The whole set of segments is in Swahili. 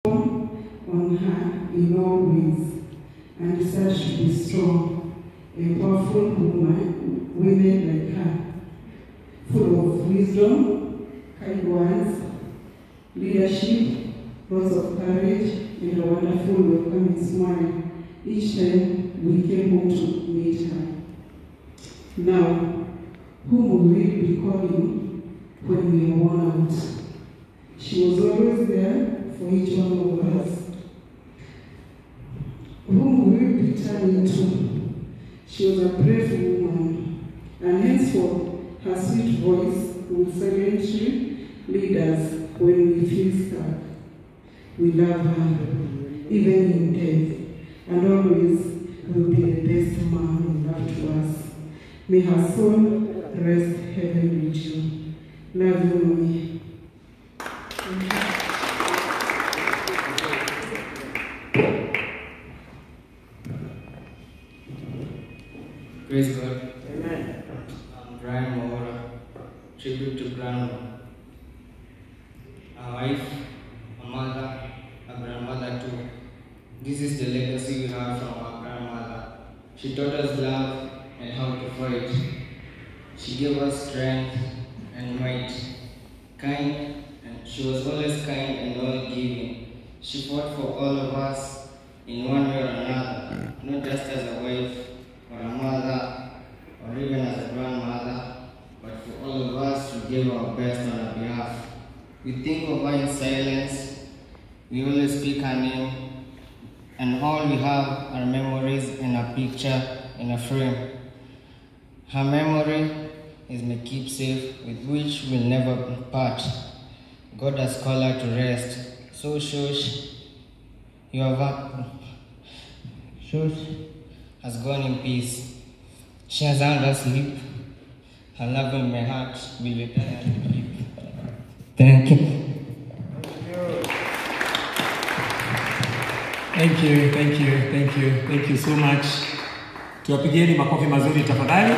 on her in all ways, and said she be strong, a powerful women like her, full of wisdom, kind words, leadership, lots of courage, and a wonderful welcoming smile each time we came home to meet her. Now, whom will we be calling when we are worn out? She was always there for each one of us. Whom will we be turning to? She was a brave woman, and henceforth her sweet voice will silently lead us when we feel stuck. We love her, even in death, and always will be the best man in love to us. May her soul rest heaven with you. Love you, Mommy. Praise God. Amen. I'm Brian Mohora. Tribute to Grandma. A wife, a mother, a grandmother too. This is the legacy we have from our grandmother. She taught us love and how to fight. She gave us strength and might. Kind, and she was always kind and all-giving. She fought for all of us in one way or another, not just as a wife or a mother or even as a grandmother, but for all of us who gave our best on our behalf. We think of her in silence, we always speak her name, and all we have are memories and a picture in a frame. Her memory is my keepsake with which we'll never part. God has called her to rest. So Shush, Shush has gone in peace. She has earned her sleep. Her love in my heart will be eternally. Thank you. Thank you, thank you, thank you, thank you so much. Tuwapigieni makofi mazuri tafadhali.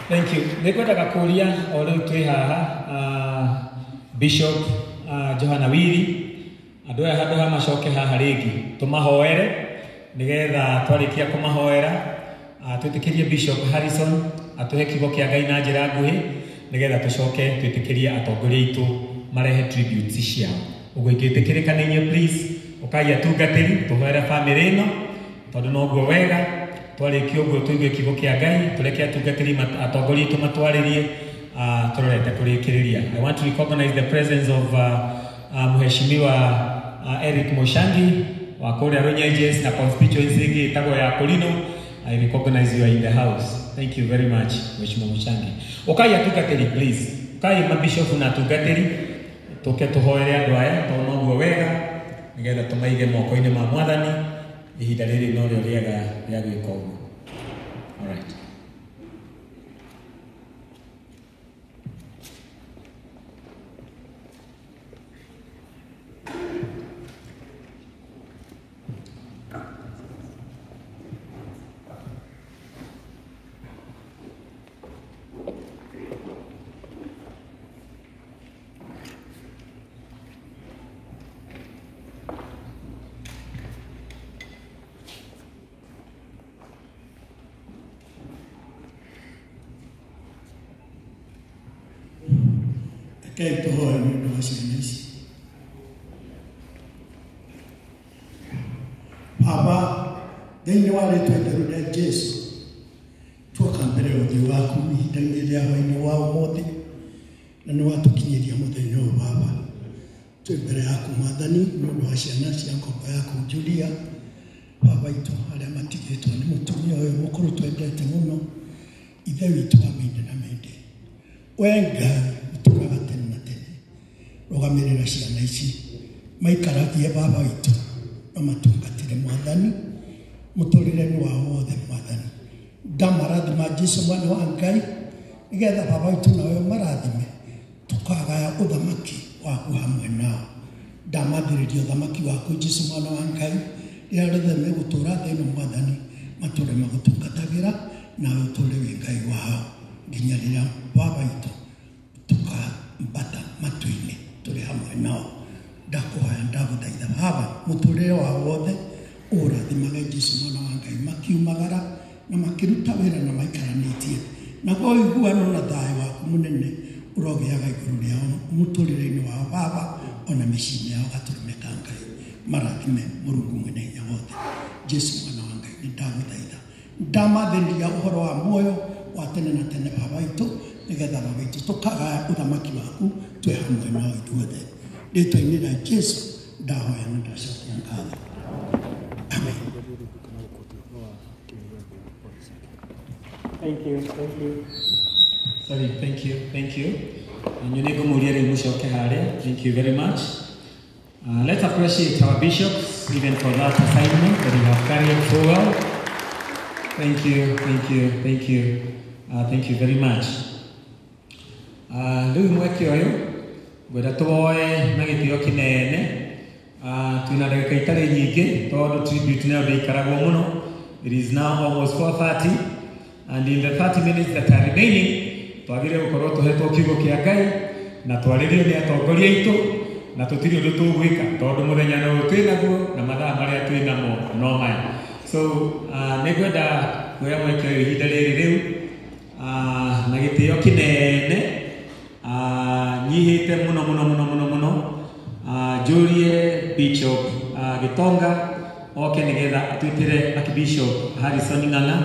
Thank you. Nikwenda kuulia ole twi haha Bishop Johana Wili adoya handu ha macoke haha ringi tumahoere nigetha twarikia kumahoera twitikirie Bishop Harrison atuhe kigo kia Ngai na njira nguhi nigetha tucoke twitikirie atongoria itu marehe tributes ciao. Ugo ikitikirikanirie please ukai atungatiri tuhoere family ino tondu no guo wega twarikia uguo tuigue kigo kia Ngai tureke atungatiri atongoria itu matwaririe turorete kurikiriria. I want to recognize the presence of Mheshimiwa Eric Moshangi wa Korea Runyenjes na constituency ingi itago ya Kolino. I recognize you are in the house. Thank you very much, Mheshimiwa Moshangi. Ukai atungatiri please. Ukai mabishop na atungatiri tuke tuhoere andu aya tondu no guo wega nigetha tumaige moko-ini ma Mwathani ihinda riri no rio riega ria gwika uguo. All right. Kijk te horen nu door zijn is. Papa, then you are to the road Jesus. To accompany the Wakumi, then the Yawa Moti, and what to Kenya Mother no Baba. To Bereaku Madani, no Hashanashi, Uncle Bayaku, Julia, Papa to Alamati, to Mutumio, Mokoro to a great mono, either it will be the Namende. When God to Ravatin. Rogamirira ciana ici maikaragie baba itu na matungatire Mwathani muturire-ini wao wothe Mwathani ndamarathima Jesu mwana wa Ngai nigetha baba itu nawe marathime tukagaya uthamaki waku hamwe nao ndamathiririe uthamaki waku Jesu mwana wa Ngai rĩrĩa rĩothe megũtũra thĩ ĩno Mwathani matũre magũtungatagira nawe ũtũre wĩ Ngai wao nginya rĩrĩa baba itu tukambata matu-inĩ tuli hamwe nao ndakuhoya ndaguthaitha Baba muturire wa wothe urathimage Jesũ mwana wa Ngai makiumagara na makiruta wĩra na maikaranĩtie naguo ũiguano na thayũ waku mũnene ũrogeaga igũrũ rĩao mũtũrĩre-inĩ wao Baba ona mĩciĩ-inĩ yao gatũrũme ka Ngai marathime Mũrungu mwene hinya wothe Jesũ mwana wa Ngai nĩndagũthaitha ndamathĩrĩria ũhoro wa muoyo wa tene na tene Baba witũ nĩgetha Baba witũ tũkagaya ũthamaki waku twĩ hamwe nao ithuothe rĩtwa-inĩ rĩa Jesũ ndahoya na ndacokia ngatho amen. Thank you. Sorry, thank you. Nyonigo Muriere Mushoke Hare, thank you very much. Let's appreciate our bishops even for that assignment that you have carried so well. Thank you very much. Rĩu mweke ũyũ ngwenda tũwoe na gĩtĩo kĩnene twĩna ndagĩka itarĩ nyingĩ tondũ tribute nayo ndĩikaragwo mũno. It is now almost 4:30 and in the 30 minutes that are remaining twagĩrĩirwo gũkorwo tũhetwo kiugo kĩa Ngai na twarĩrio nĩ atongoria aitũ na tũtirĩ ũndũ tũgwĩka tondũ mũthenya no twĩnaguo na mathaa marĩa twĩnamo no maya. So nĩngwenda kuoya mweke ũyũ ihinda rĩrĩ rĩu na gĩtĩo kĩnene nyihĩte mũno njũrie Bishop Gitonga oke nĩgetha atwĩtĩre Archbishop Harrison Ng'ang'a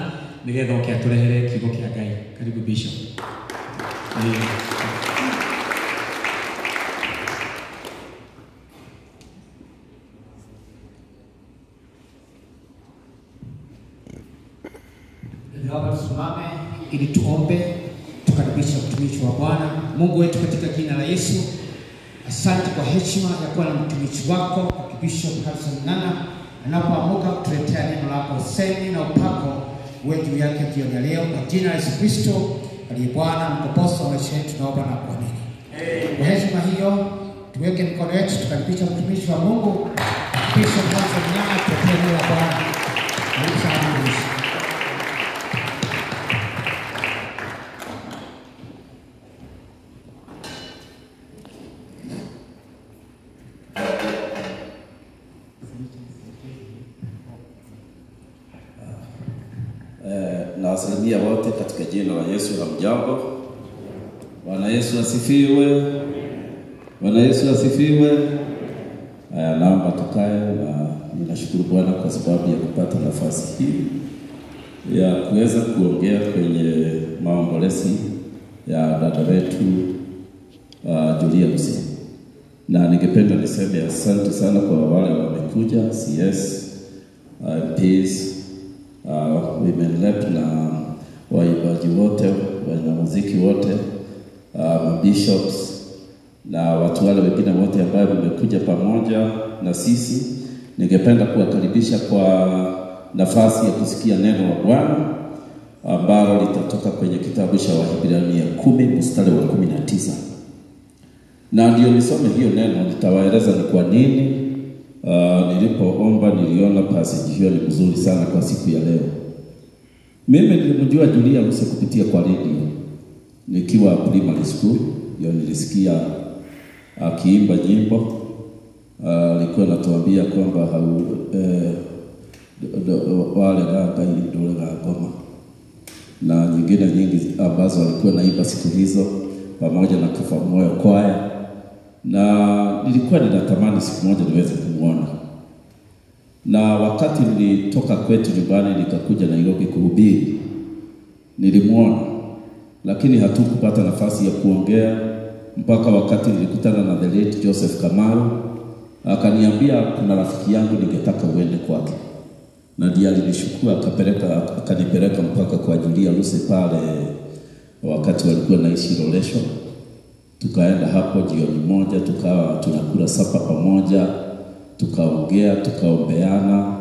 nĩgetha oke atũrehere kiugo kĩa Ngai. Karibu Bishop. Naomba tusimame ili tuombe tukaribisha mtumishi wa Bwana. Mungu wetu katika jina la Yesu, asante kwa heshima ya kuwa na mtumishi wako Archbishop Harrison Ng'ang'a anapoamuka kutuletea neno lako usemi na upako wetu yake jioni ya leo kwa jina la Yesu Kristo aliye Bwana mkombozi wa maisha yetu, tunaomba na kuamini. Kwa heshima hiyo tuweke mikono yetu tukaribisha mtumishi wa Mungu Archbishop Harrison Ng'ang'a kutuletea neno la Bwana. Karibu sana mtumishi. Na wasalimia wote katika jina la Yesu. Hamjambo. Bwana Yesu asifiwe. Bwana Yesu asifiwe. Naomba tukae na ninashukuru Bwana kwa sababu ya kupata nafasi hii ya kuweza kuongea kwenye maombolezi ya dada wetu Julia Lucy. Na ningependa niseme asante sana kwa wale wamekuja, CS, MPs, women rep na waimbaji wote, wanamuziki wote, bishops na watu wale wengine wote ambao wamekuja pamoja na sisi. Ningependa kuwakaribisha kwa nafasi ya kusikia neno la Bwana ambalo litatoka kwenye kitabu cha Waebrania 10 mstari wa 19. Na ndio nisome hiyo neno, nitawaeleza ni kwa nini nilipoomba niliona passage hiyo ni mzuri sana kwa siku ya leo. Mimi nilimjua Julia Lucy kupitia kwa radio nikiwa primary school. Ndio nilisikia akiimba nyimbo. Alikuwa anatuambia kwamba wale ganga ndio goma na nyingine nyingi ambazo alikuwa naimba siku hizo pamoja na Kufa Moyo kwaya, na nilikuwa ninatamani siku moja niweze kumuona. Na wakati nilitoka kwetu nyumbani nikakuja Nairobi kuhubiri, nilimuona, lakini hatukupata nafasi ya kuongea mpaka wakati nilikutana na the late Joseph Kamaru. Akaniambia kuna rafiki yangu ningetaka uende kwake, na ndiye alinishukua akanipeleka mpaka kwa Julia Lucy pale wakati walikuwa naishi Rolesho. Tukaenda hapo jioni moja, tukawa tunakula sapa pamoja, tukaongea, tukaombeana.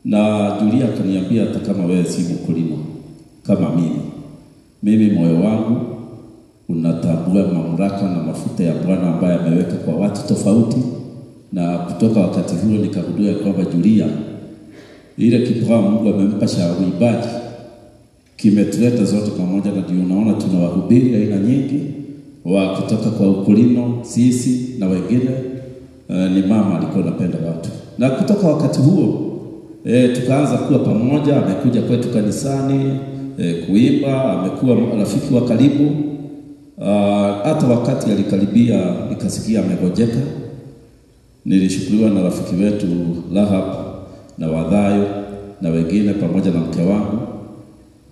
Na Julia akaniambia hata kama wewe si mkulima kama mimi moyo wangu unatambua mamlaka na mafuta ya Bwana ambaye ameweka kwa watu tofauti. Na kutoka wakati huo nikagundua kwamba Julia, ile kipawa Mungu amempa cha uimbaji kimetuleta zote pamoja, na ndio unaona tunawahubiri aina nyingi, wa kutoka kwa Ukulino, sisi na wengine. Ni mama alikuwa anapenda watu. Na kutoka wakati huo tukaanza kuwa pamoja. Amekuja kwetu kanisani kuimba, amekuwa rafiki wa karibu. Hata wakati alikaribia nikasikia amegojeka, nilishukuriwa na rafiki wetu Rahab na Wadhayo na wengine pamoja na mke wangu.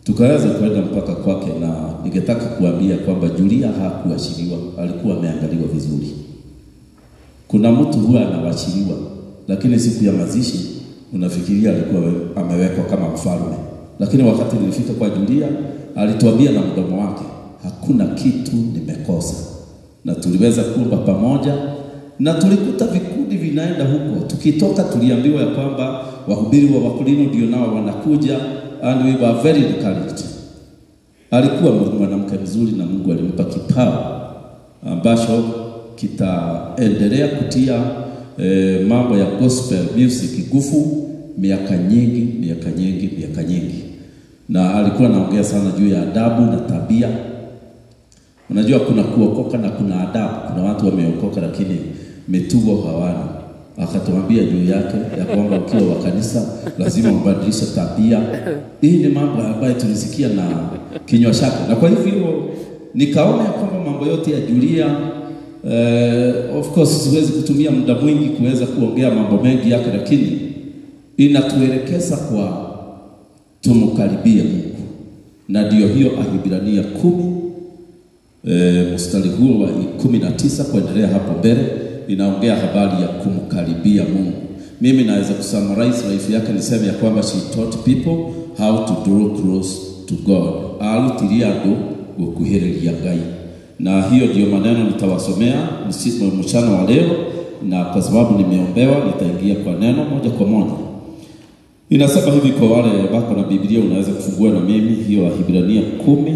Tukaweza kwenda mpaka kwake, na ningetaka kuambia kwamba Julia hakuashiriwa, alikuwa ameangaliwa vizuri. Kuna mtu huwa anawashiriwa, lakini siku ya mazishi unafikiria alikuwa amewekwa kama mfalme. Lakini wakati nilifika kwa Julia, alituambia na mdomo wake, hakuna kitu nimekosa. Na tuliweza kuomba pamoja, na tulikuta vikundi vinaenda huko. Tukitoka tuliambiwa ya kwamba wahubiri wa Wakulino ndio nao wanakuja, and we were very encouraged. Alikuwa mwanamke mzuri, na Mungu alimpa kipawa ambacho kitaendelea kutia mambo ya gospel music nguvu miaka nyingi. Na alikuwa anaongea sana juu ya adabu na tabia. Unajua kuna kuokoka na kuna adabu. Kuna watu wameokoka lakini mitugo hawana. Akatuambia juu yake ya kwamba ukiwa wa kanisa lazima ubadilishe tabia. Hii ni mambo ambayo tulisikia na kinywa chake. Na kwa hivyo nikaona ya kwamba mambo yote ya Julia, of course siwezi kutumia muda mwingi kuweza kuongea mambo mengi yake, lakini inatuelekeza kwa tumkaribie Mungu. Na ndio hiyo Waebrania 10 mstari huo wa 19 kuendelea hapo mbele inaongea habari ya kumkaribia Mungu. Mimi naweza kusummarize life yake niseme ya kwamba she taught people how to draw close to God. Alutiriado gukuhiriria Ngai. Na hiyo ndio maneno nitawasomea mchana wa leo, na kwa sababu nimeombewa nitaingia kwa neno moja kwa moja. Inasema hivi kwa wale wako na Biblia, unaweza kufungua na mimi hiyo Waebrania 10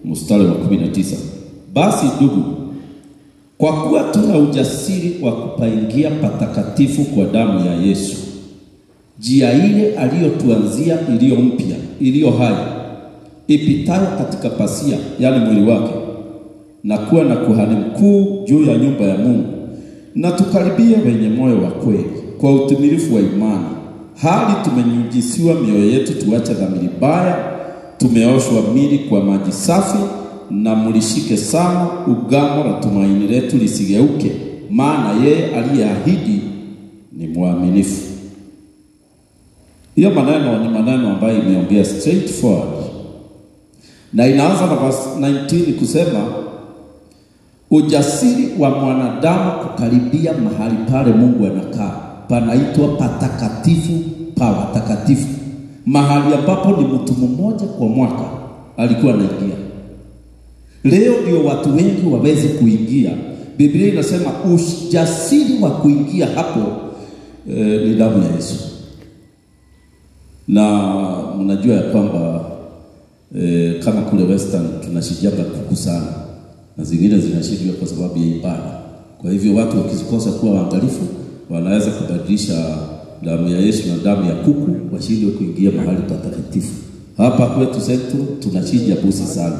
mstari wa 19. Basi ndugu, kwa kuwa tuna ujasiri wa kupaingia patakatifu kwa damu ya Yesu, njia ile aliyotuanzia, iliyo mpya, iliyo hai, ipitayo katika pasia, yani mwili wake, na kuwa na kuhani mkuu juu ya nyumba ya Mungu, na tukaribia wenye moyo wa kweli kwa utimilifu wa imani, hali tumenyujisiwa mioyo yetu tuache dhamiri mbaya, tumeoshwa mili kwa maji safi, na mlishike sana ugamo la tumaini letu lisigeuke, maana yeye aliyeahidi ni mwaminifu. Hiyo maneno ni maneno ambayo imeongea straightforward, na inaanza na verse 19 kusema ujasiri wa mwanadamu kukaribia mahali pale Mungu anakaa panaitwa patakatifu pa watakatifu, mahali ambapo ni mtu mmoja kwa mwaka alikuwa anaingia. Leo ndio watu wengi waweze kuingia. Biblia inasema ujasiri wa kuingia hapo ni damu ya Yesu. Na mnajua ya kwamba kama kule Western tunashijaga kuku sana, na zingine zinashindwa kwa sababu ya ibada. Kwa hivyo watu wakikosa kuwa waangalifu wanaweza kubadilisha damu ya Yesu na damu ya kuku, washindwe kuingia mahali patakatifu. Hapa kwetu zetu tunachinja busi sana.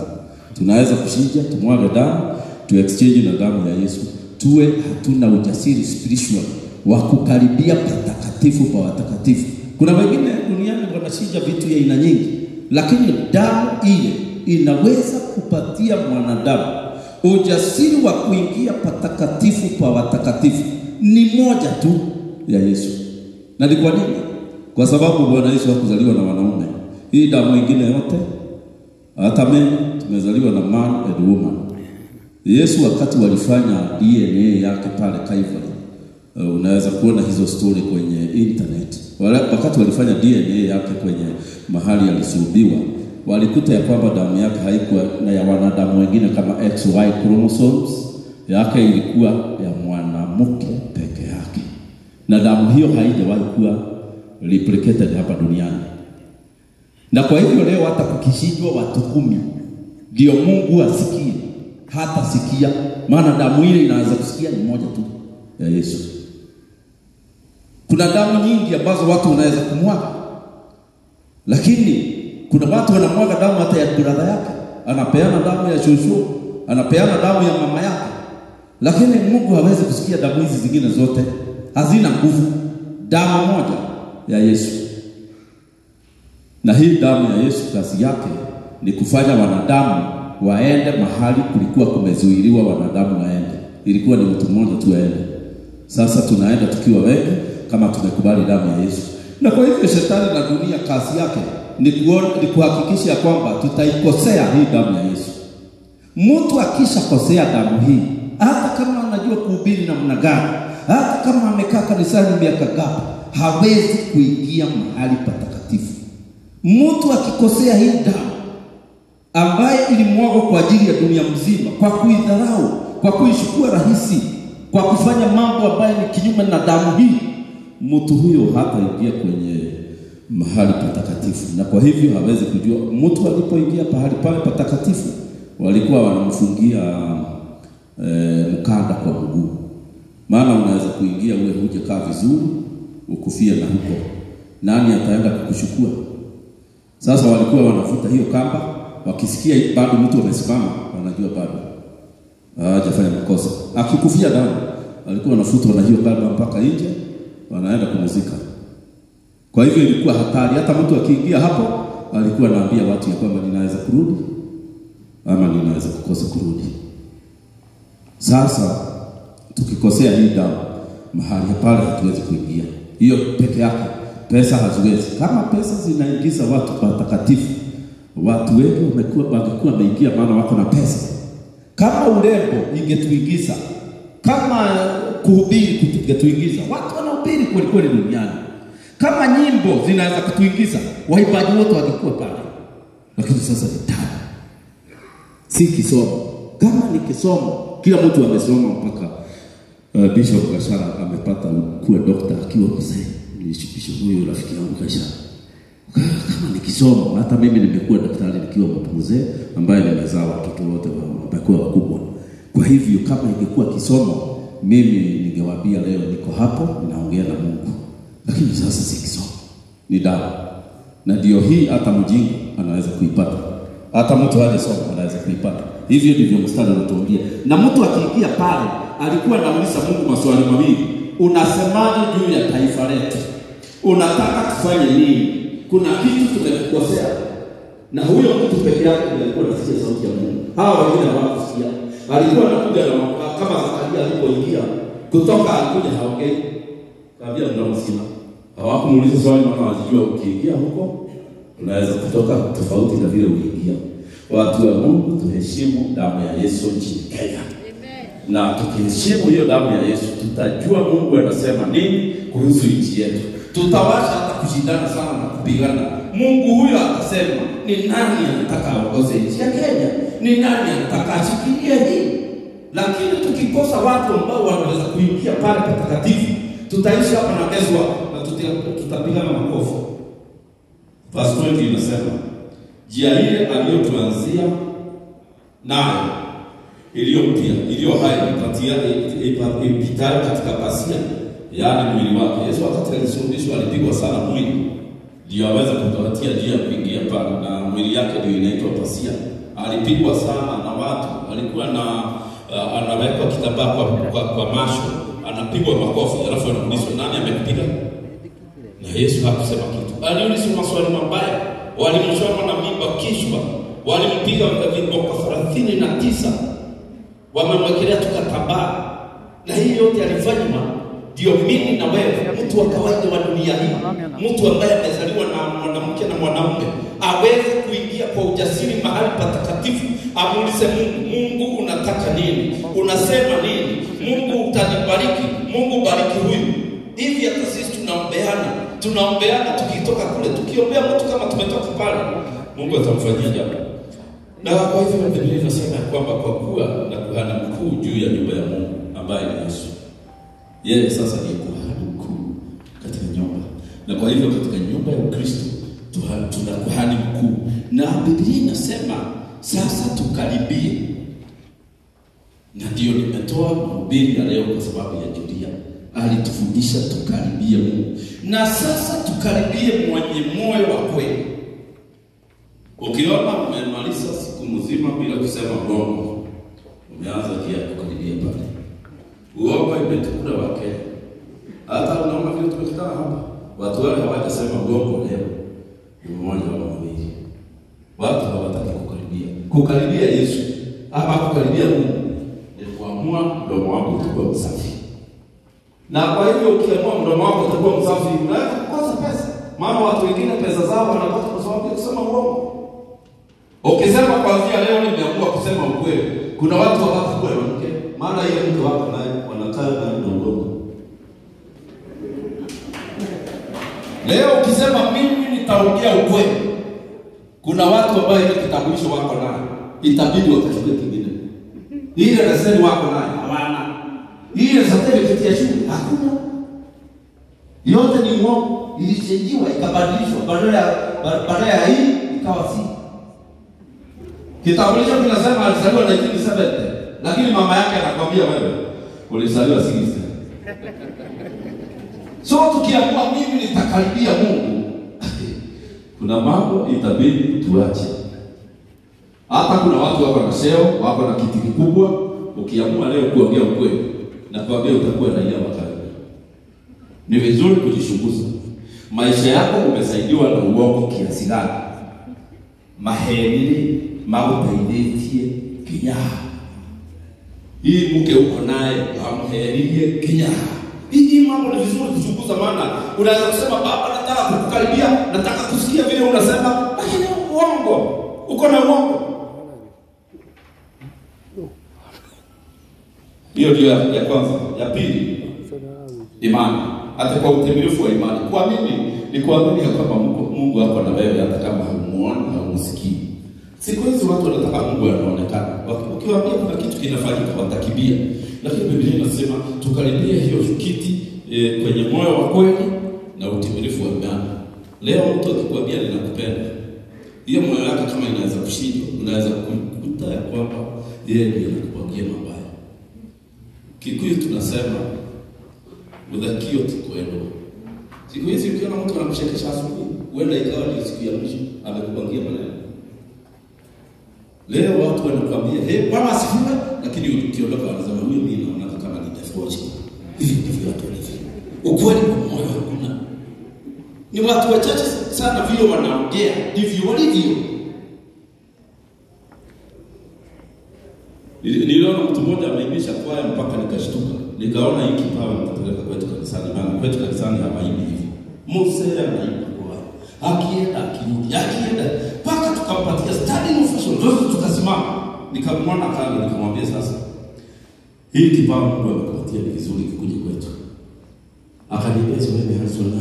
Tunaweza kuchinja, tumwage damu, tu exchange na damu ya Yesu. Tuwe hatuna ujasiri spiritual wa kukaribia patakatifu pa watakatifu. Kuna wengine duniani wanachinja vitu ya aina nyingi, lakini damu ile inaweza kupatia mwanadamu ujasiri wa kuingia patakatifu pa watakatifu. Ni moja tu ya Yesu. Na ni kwa nini? Kwa sababu Bwana Yesu hakuzaliwa na wanaume. Hii damu nyingine yote, hata mimi tumezaliwa na man and woman. Yesu wakati walifanya DNA yake pale Calvary, unaweza kuona hizo story kwenye internet. Wakati walifanya DNA yake kwenye mahali alisulubiwa, walikuta ya kwamba damu yake haikuwa na ya wanadamu wengine kama XY chromosomes, yake ilikuwa ya mwanamke peke yake. Na damu hiyo haijawahi kuwa replicated hapa duniani. Na kwa hivyo leo hata kukishijwa watu 10 ndio Mungu asikie, hata sikia, maana damu ile inaweza kusikia ni moja tu ya Yesu. Kuna damu nyingi ambazo watu wanaweza kumwaga, lakini kuna watu wanamwaga damu hata ya brother yake, anapeana damu ya shushu, anapeana damu ya mama yake. Lakini Mungu hawezi kusikia damu hizi zingine zote, hazina nguvu. Damu moja ya Yesu. Na hii damu ya Yesu kazi yake ni kufanya wanadamu waende mahali kulikuwa kumezuiliwa wanadamu waende. Ilikuwa ni mtu mmoja tu aende. Sasa tunaenda tukiwa wengi kama tumekubali damu ya Yesu. Na kwa hivyo shetani na dunia kazi yake ni kuhakikisha kwamba tutaikosea hii damu ya Yesu. Mtu akishakosea damu hii, hata kama anajua kuhubiri namna gani, hata kama amekaa kanisani miaka ngapi, hawezi kuingia mahali patakatifu. Mtu akikosea hii damu ambaye ilimwagwa kwa ajili ya dunia mzima, kwa kuidharau, kwa kuichukua rahisi, kwa kufanya mambo ambayo ni kinyume na damu hii, mtu huyo hataingia kwenye mahali patakatifu. Na kwa hivyo hawezi kujua. Mtu alipoingia pahali pale patakatifu, walikuwa wanamfungia mkanda kwa mguu. Maana unaweza kuingia uwe huje kaa vizuri, ukufie na huko. Nani ataenda kukuchukua? Sasa walikuwa wanafuta hiyo kamba, wakisikia bado mtu amesimama, wanajua bado hajafanya makosa. Akikufia ndani, walikuwa wanafutwa na hiyo kamba mpaka nje, wanaenda kumzika. Kwa hivyo ilikuwa hatari. Hata mtu akiingia hapo, alikuwa anaambia watu ya kwamba ninaweza kurudi ama ninaweza kukosa kurudi. Sasa tukikosea hii damu, mahali pale hatuwezi kuingia. Hiyo peke yake, pesa haziwezi. Kama pesa zinaingiza watu patakatifu, watu wengi wangekuwa wameingia maana wako na pesa. Kama urembo ingetuingiza, kama kuhubiri kutuingiza, watu wanahubiri kweli kweli duniani. Kama nyimbo zinaweza kutuingiza, waimbaji wote wangekuwa pale. Lakini sasa ni tabu. Si kisomo. Kama ni kisomo, kila mtu amesoma mpaka Bishop Gashara amepata kuwa dokta akiwa mzee. Bishop huyo rafiki yangu Gashara. Kama ni kisomo, hata mimi nimekuwa daktari nikiwa mzee ambaye nimezaa watoto wote wamekuwa wakubwa. Kwa hivyo kama ingekuwa kisomo, mimi ningewaambia leo niko hapo ninaongea na Mungu. Lakini sasa si kisomo, ni dawa. Na ndio hii hata mjinga anaweza kuipata. Hata mtu hajasoma anaweza kuipata. Hivyo ndivyo mstari unatuambia. Na mtu akiingia pale, alikuwa anauliza Mungu maswali mawili. Unasemaje juu ya taifa letu? Unataka tufanye nini? Kuna kitu tumekukosea. Na huyo mtu peke yake alikuwa anasikia sauti ya Mungu. Hawa wengine hawakusikia. Alikuwa anakuja na kama Zakaria alipoingia, kutoka alikuja haongei. Kabla mnamsikia. Hawakumuuliza swali maana wajijua ukiingia huko unaweza kutoka tofauti na vile uliingia. Watu wa Mungu, tuheshimu damu ya Yesu nchini Kenya. Amen. Na tukiheshimu hiyo damu ya Yesu, tutajua Mungu anasema nini kuhusu nchi yetu. Tutawacha hata kushindana sana na kupigana. Mungu huyo atasema ni nani anataka aongoze nchi ya Kenya? Ni nani anataka ashikilie hii? Lakini tukikosa watu ambao wanaweza kuingia pale patakatifu, tutaishi hapa na Ezra na tutapigana makofi. Verse 20 inasema, njia ile aliyotuanzia nayo iliyo mpya, iliyo hai ipitayo katika pasia, yaani mwili wake. Yesu wakati alisulubishwa alipigwa sana mwili, ndio aweze kutupatia njia kuingia pale, na mwili yake ndio inaitwa pasia. Alipigwa sana na watu, alikuwa na anawekwa kitambaa kwa masho, anapigwa makofi, alafu anaulizwa nani amekupiga? Na Yesu hakusema kitu. Aliulizwa maswali mabaya, walimchoma na mimba kichwa, walimpiga viboko 39, wamemwekelea tukatambaa. Na hii yote alifanywa ndio mimi na wewe, mtu wa kawaida wa dunia hii, mtu ambaye amezaliwa na mwanamke na mwanaume, aweze kuingia kwa ujasiri mahali patakatifu, amuulize Mungu, Mungu unataka nini? Unasema nini? Mungu utanibariki, Mungu bariki huyu. Hivi hata sisi tunaombeana tukitoka kule, tukiombea mtu kama tumetoka pale, Mungu atamfanyia jambo. Na kwa hivyo Biblia inasema kwamba kwa kuwa na kuhani mkuu juu ya nyumba ya Mungu ambaye ni Yesu. Yeye sasa ni kuhani mkuu katika nyumba. Na kwa hivyo katika nyumba ya Ukristo tuna kuhani mkuu. Na Biblia inasema sasa tukaribie. Na ndio nimetoa mahubiri ya leo kwa sababu ya Julia. Alitufundisha tukaribie Mungu. Na sasa tukaribie mwenye moyo wa kweli. Ukiona umemaliza siku mzima bila kusema bongo, umeanza kia kukaribia pale. Uongo imetukula wake. Hata unaona vile tumekutana hapa. Watu wale hawajasema uongo leo. Ni mmoja wa mawili. Watu hawataka kukaribia. Kukaribia Yesu ama kukaribia Mungu ni kuamua mdomo wako utakuwa msafi. Na kwa hivyo ukiamua mdomo wako utakuwa msafi, unaweza kukosa pesa. Maana watu wengine pesa zao wanapata kwa sababu ya kusema uongo. Ukisema kwanza leo nimeamua kusema ukweli, kuna watu hawatakuwa mke, maana ile mtu wako naye wanataka na uongo. Leo ukisema mimi nitaongea ukweli, kuna watu ambao ile kitambulisho wako nayo, itabidi wakachukue kingine. Ile leseni wako nayo hawana. Ile certificate ya shule hakuna. Yote ni uongo, ilichenjiwa ikabadilishwa, badala ya hii ikawa si. Kitambulisho kinasema alizaliwa 1970, lakini mama yake anakuambia wewe ulizaliwa 60. So tukiamua mimi nitakaribia Mungu, kuna mambo itabidi tuache. Hata kuna watu wako na seo, wako na kiti kikubwa, ukiamua leo kuongea ukweli, na kuambia utakuwa raia wa karibu. Ni vizuri kujishunguza. Maisha yako umesaidiwa na uongo kiasi gani? Maheri magutaiditie kinya. Hii mke uko naye amheriye kinya. Hii mambo ni vizuri kuchunguza, maana unaweza kusema baba nataka kukukaribia, nataka kusikia vile unasema, lakini uongo. Uko na uongo. Hiyo ndio ya kwanza. Ya pili, imani. Hata kwa utimilifu wa imani. Kuamini ni kuamini kwamba Mungu ako na wewe hata kama humuoni na humsikii. Siku hizi watu wanataka Mungu anaonekana. Ukiwaambia kuna kitu kinafanyika watakibia. Lakini Biblia inasema tukaribie hiyo kiti kwenye moyo wa kweli na utimilifu wa imani. Leo mtu akikwambia ninakupenda, hiyo moyo wake kama inaweza kushindwa, unaweza kukuta ya kwamba yeye ndiye anakupangia mabaya. Kikuyu tunasema udhakio tukwendo. Siku hizi ukiona mtu anamshekesha asubuhi, huenda ikawa ni siku ya mwisho amekupangia maneno. Leo watu wanakuambia, Bwana asifiwe, lakini ukiondoka wanasema huyu mimi naona kama ni defoji. Hivi ndivyo watu walivyo. Ukweli kwa moyo hakuna. Ni watu wachache sana vile wanaongea, ndivyo walivyo. Niliona mtu mmoja ameimisha kwaya mpaka nikashtuka. Nikaona hiki kipawa nitapeleka kwetu kanisani, maana kwetu kanisani hawaimbi hivi. Mose anaimba kwaya. Akienda mpaka tukampatia standing ovation, ndio tukasimama. Nikamwona kando, nikamwambia sasa, hii kipawa Mungu amekupatia ni vizuri kikuje kwetu. Akaniambia wewe Harrison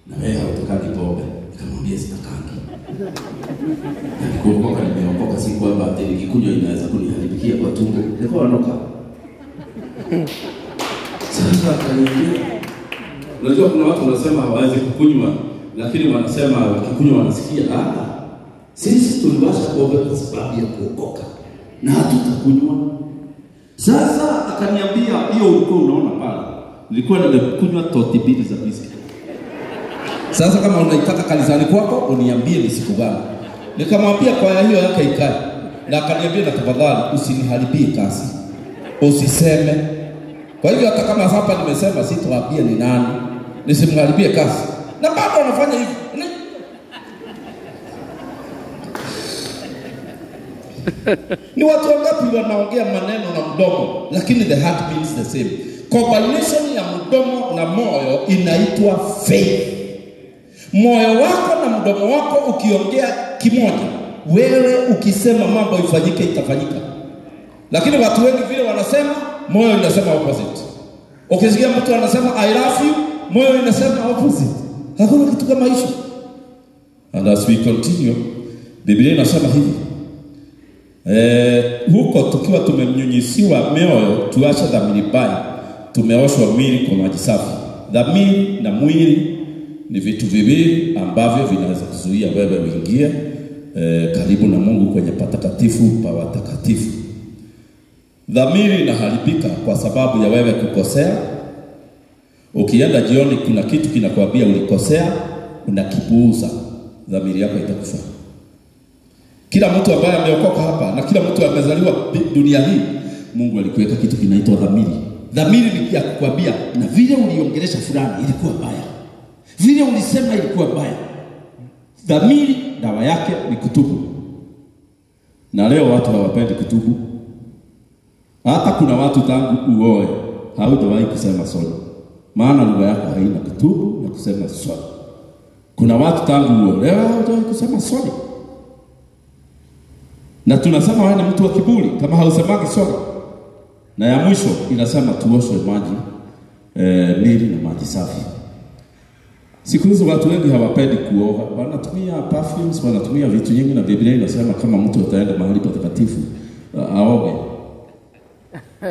na wewe hautakani pombe. Nikamwambia sitakangi. Nikuokoka nimeokoka, si kwamba ati nikikunywa inaweza kuniharibikia kwa tumbo. Niko anoka. Sasa akaniambia, unajua kuna watu wanasema hawawezi kukunywa, lakini wanasema wakikunywa wanasikia sisi tuliwasha pombe kwa sababu ya kuokoka na hatutakunywa. Sasa akaniambia hiyo ulikuwa unaona pale, nilikuwa nimekunywa toti mbili za whisky. Sasa kama unaitaka kanisani kwako uniambie ni siku gani. Nikamwambia kwa hiyo yake ikae. Na akaniambia na tafadhali usiniharibie kazi. Usiseme. Kwa hivyo hata kama hapa nimesema sitawaambia ni nani, nisimharibie kazi. Na bado anafanya hivyo. Ni watu wangapi wanaongea maneno na mdomo, lakini the heart means the same. Combination ya mdomo na moyo inaitwa faith. Moyo wako na mdomo wako ukiongea kimoja, wewe ukisema mambo ifanyike itafanyika. Lakini watu wengi vile wanasema, moyo inasema opposite. Ukisikia mtu anasema I love you, moyo inasema opposite. Hakuna kitu kama hicho. And as we continue, Biblia inasema hivi. Huko tukiwa tumemnyunyisiwa mioyo, tuache dhamiri mbaya, tumeoshwa mwili kwa maji safi. Dhamiri na mwili ni vitu viwili ambavyo vinaweza kuzuia wewe uingie karibu na Mungu kwenye patakatifu pa watakatifu. Dhamiri inaharibika kwa sababu ya wewe kukosea. Ukienda jioni kuna kitu kinakwambia ulikosea, unakipuuza, dhamiri yako itakufa. Kila mtu ambaye ameokoka hapa na kila mtu amezaliwa dunia hii, Mungu alikuweka kitu kinaitwa dhamiri. Dhamiri ni ya kukwambia na vile uliongelesha fulani ilikuwa mbaya, vile ulisema ilikuwa mbaya. Dhamiri dawa yake ni kutubu. Na leo watu hawapendi kutubu. Hata kuna watu tangu uoe haujawahi kusema sorry. Maana lugha yako haina kutubu na kusema sorry. Kuna watu tangu uoe leo haujawahi kusema sorry. Na tunasema wewe ni mtu wa kiburi kama hausemagi sorry. Na ya mwisho inasema tuoshwe maji mili na maji safi. Siku hizo watu wengi hawapendi kuoga, wanatumia perfumes, wanatumia vitu nyingi, na Biblia inasema kama mtu ataenda mahali patakatifu aoge.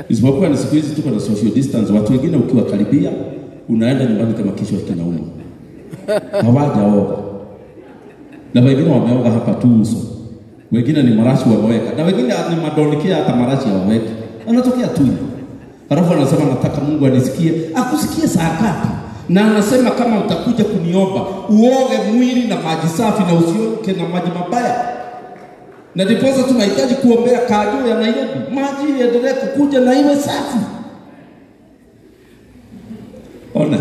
Isipokuwa ni siku hizi tuko na social distance, watu wengine ukiwakaribia unaenda nyumbani kama kichwa kinauma. Hawajaoga. Na wengine wameoga hapa tu uso. Wengine ni marashi wameweka, na wengine ni madonikia hata marashi hawaweki. Anatokea tu. Halafu anasema nataka Mungu anisikie. Akusikie saa ngapi? Na anasema kama utakuja kuniomba uoge mwili na maji safi na usioke na maji mabaya. Na ndiposa tunahitaji kuombea Kajoo ya Nairobi, maji yaendelee kukuja na iwe safi. Ona.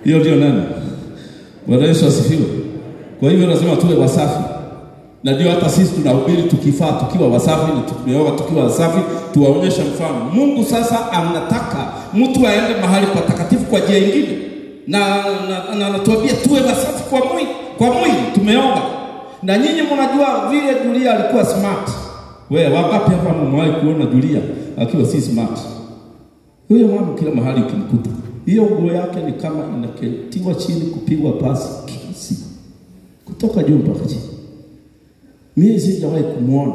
Hiyo ndio neno. Bwana Yesu asifiwe. Kwa hivyo lazima tuwe wasafi. Na ndio hata sisi tunahubiri tukifaa tukiwa wasafi, na tumeoga tukiwa wasafi, tuwaonyesha mfano. Mungu sasa anataka mtu aende mahali patakatifu kwa njia nyingine. Na anatuambia tuwe wasafi kwa mwili, tumeoga. Na nyinyi mnajua vile Julia alikuwa smart. Wewe wangapi hapa mmewahi kuona Julia akiwa si smart? Huyo mama kila mahali ukimkuta, hiyo nguo yake ni kama inaketiwa chini kupigwa pasi kila siku. Kutoka juu mpaka chini. Mimi sijawahi kumuona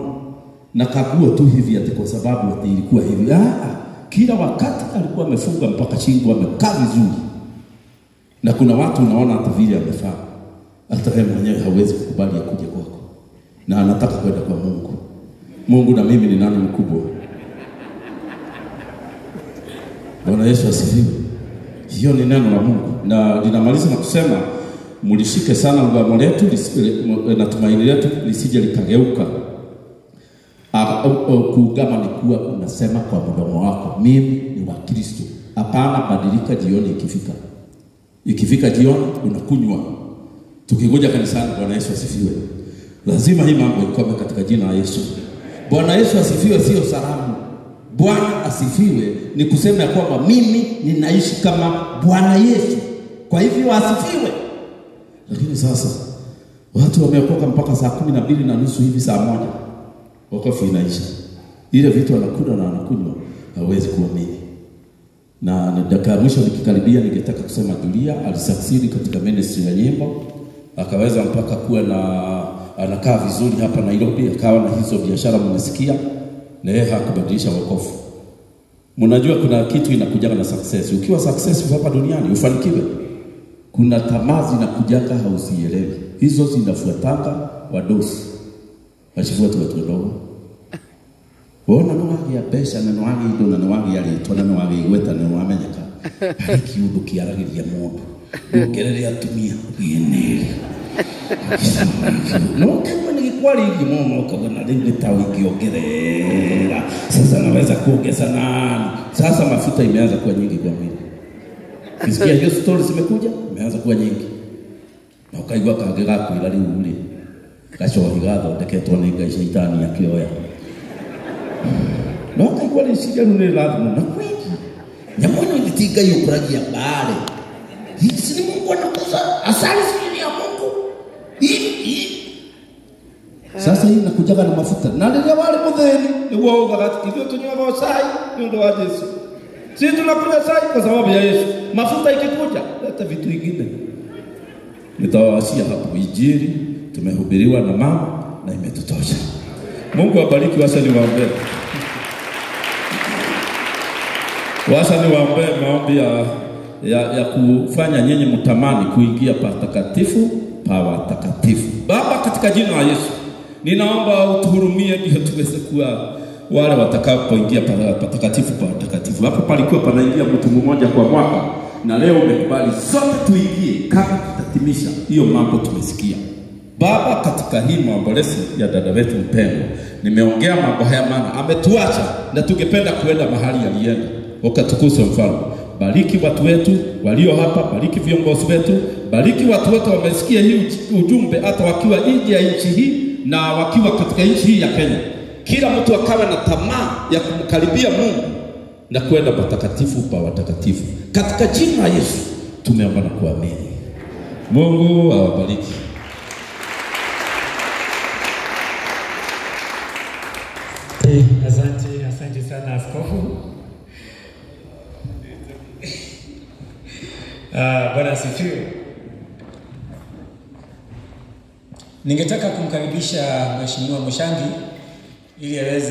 na kagua tu hivi ati kwa sababu ilikuwa hivi. Kila wakati alikuwa amefunga mpaka shingo, amekaa vizuri. Na kuna watu unaona hata vile amefaa, hata yeye mwenyewe hawezi kukubali akuje kwako. Na anataka kwenda kwa Mungu. Mungu na mimi ni nani mkubwa? Bwana Yesu asifiwe. Hiyo ni neno la Mungu. Na linamaliza na kusema mulishike sana ngamo letu na tumaini letu lisije likageuka. Kuugama ni kuwa unasema kwa mdomo wako mimi ni wa Kristo. Hapana, badilika jioni ikifika. Ikifika jioni unakunywa. Tukingoja kanisani. Bwana Yesu asifiwe. Lazima hii mambo ikome katika jina la Yesu. Bwana Yesu asifiwe, sio salamu. Bwana asifiwe ni kusema kwamba mimi ninaishi kama Bwana Yesu. Kwa hivyo asifiwe. Lakini sasa watu wameokoka mpaka saa 12:30 hivi saa 1. Wokovu inaisha. Ile vitu wanakula na wanakunywa hawezi kuamini. Na dakika mwisho nikikaribia ningetaka kusema Julia alisucceed katika ministry ya nyimbo. Akaweza mpaka kuwa na anakaa vizuri hapa Nairobi, akawa na hizo biashara mmesikia, na yeye hakubadilisha wokovu. Mnajua kuna kitu inakujaga na success. Ukiwa successful hapa duniani ufanikiwe, kuna tamaa zinakujaga hausielewi. Hizo zinafuatanga wadosi. Wachifuata watu wadogo. Wona no wagi ya pesa na no wagi ndo na wagi ya rito na no wagi gweta na no amenyeka. Hari kiundu kiaragiria mundu. Ndogerere atumia yeneri. No kama ni kwali ngimomo ukabona ndingi tawi kiongerera. Sasa naweza kuongeza nani? Sasa mafuta imeanza kuwa nyingi kwa mwili. Kisikia hiyo stories zimekuja, imeanza kuwa nyingi. Na ukaigwa kagera kuilali uli. Kasho higatho ndeketwo ni ngai shaitani akioya. No ukaigwa ni shija nune lazima na kweli. Nyamono nditinga yukuragia bare. Hisi ni Mungu anakosa asali sini ya Mungu. Hii. Sasa hii nakujaga na mafuta. Na ndio wale mudheni ni wao wakati hivyo tunywa sai ndio wa Yesu. Sisi tunakunywa sai kwa sababu ya Yesu. Mafuta ikikuja leta vitu vingine. Nitawashia hapo Injili tumehubiriwa na mama na imetutosha. Mungu abariki. Washa niwaombe. Washa niwaombe maombi ya kufanya nyinyi mtamani kuingia patakatifu pa watakatifu. Baba, katika jina la Yesu ninaomba utuhurumie ndio tuweze kuwa wale watakapoingia patakatifu pa watakatifu. Hapo palikuwa panaingia mtu mmoja kwa mwaka, na leo umekubali sote tuingie kama tutatimisha hiyo mambo tumesikia. Baba, katika hii maombolezi ya dada wetu mpendwa, nimeongea mambo haya maana ametuacha na tungependa kuenda mahali alienda. Ukatukuzwe Mfalme. Bariki watu wetu walio hapa, bariki viongozi wetu, bariki watu wote wamesikia hii ujumbe hata wakiwa nje ya nchi hii na wakiwa katika nchi hii ya Kenya. Kila mtu akawa na tamaa ya kumkaribia Mungu na kwenda patakatifu pa watakatifu. Katika jina la Yesu tumeomba na kuamini. Mungu awabariki. Asante sana askofu. Bwana asifiwe. Ningetaka kumkaribisha Mheshimiwa Mushangi ili aweze